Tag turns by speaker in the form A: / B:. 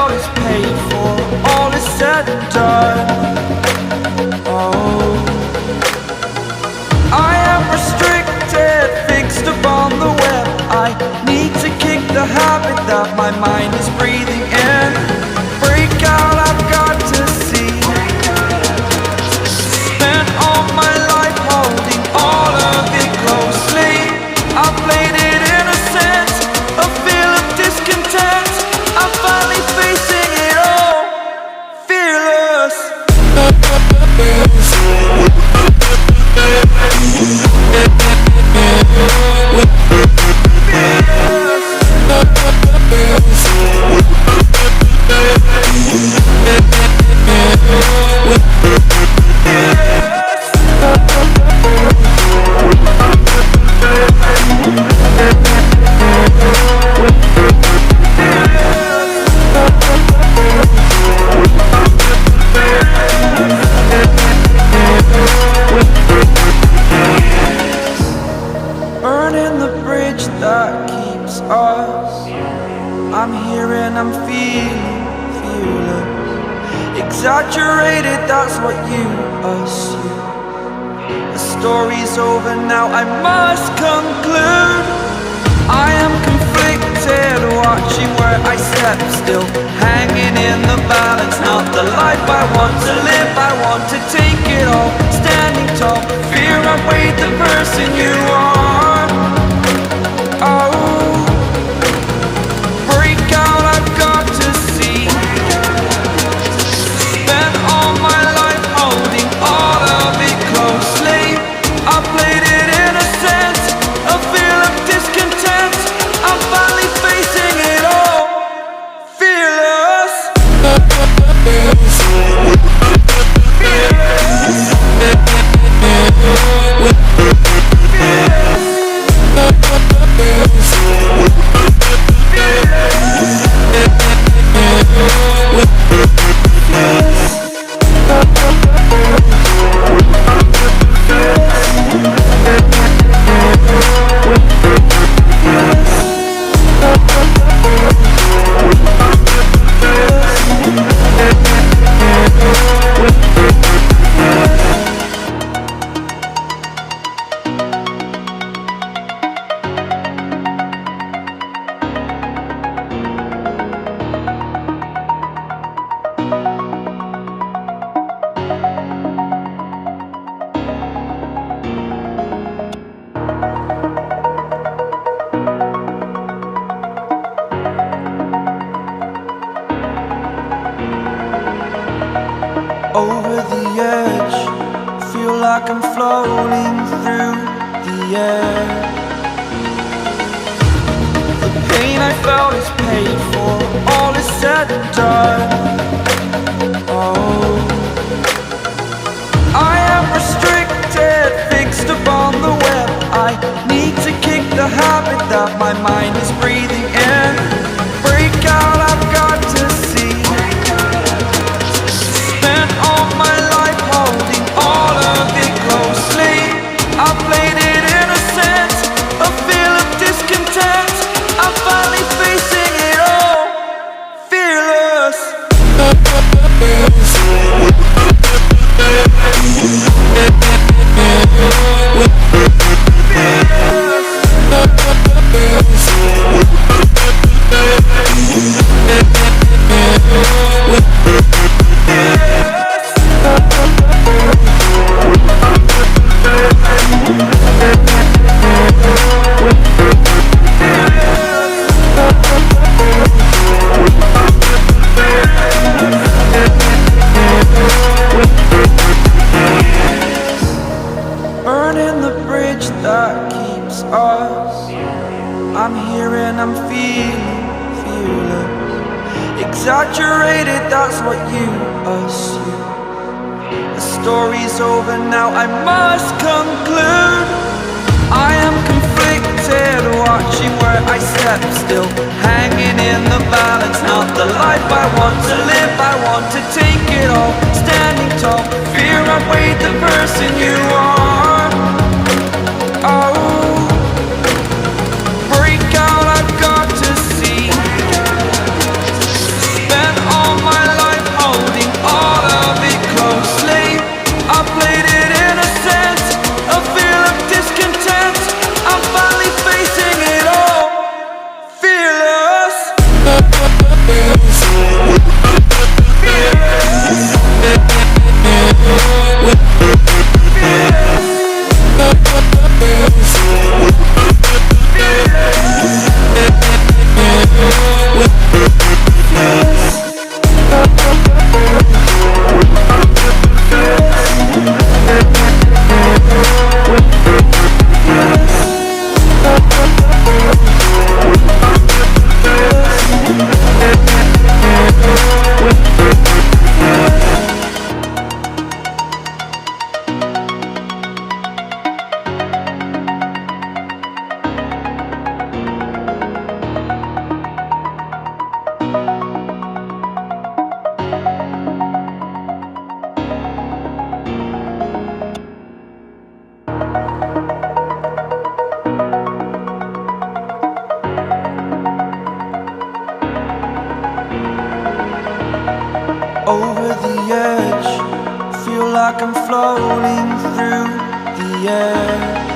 A: felt is paid for, all is said and done. Oh, I am restricted, fixed upon the web. I need to kick the habit that my mind is breathing in. Break out, I've got to see. Spent all my life holding all of it closely. I played it innocent, a feel of discontent. I'm finally facing it all, fearless. Burning the bridge that keeps us. I'm here and I'm feeling fearless. Exaggerated, that's what you assume. The story's over now, I must conclude. I am conflicted, watching where I step still, hanging in the balance. Not the life I want to live, I want to take it all. Standing tall, fear I weighed the person you are. Oh, break out, I've got to see. Spent all my life holding all of it closely. I played it innocent, a feel of discontent. I'm finally facing it all, fearless. Over the edge, feel like I'm floating through the air. The pain I felt is paid for, all is said and done. Oh, I am restricted, fixed upon the web. I need to kick the habit that my mind is breathing in. Break out, I've got to see. Spent all my life holding all of it closely. I played it innocent, a feel of discontent. I'm finally facing it all, fearless. Burning the bridge that keeps us. I'm here and I'm feeling fearless. Exaggerated, that's what you assume. The story's over now, I must conclude. I am conflicted, watching where I step still, hanging in the balance. Not the life I want to live, I want to take it all. Standing tall, fear I weighed the person you are. Oh, break out, I've got to see. Spent over the edge. Feel like I'm floating through the air.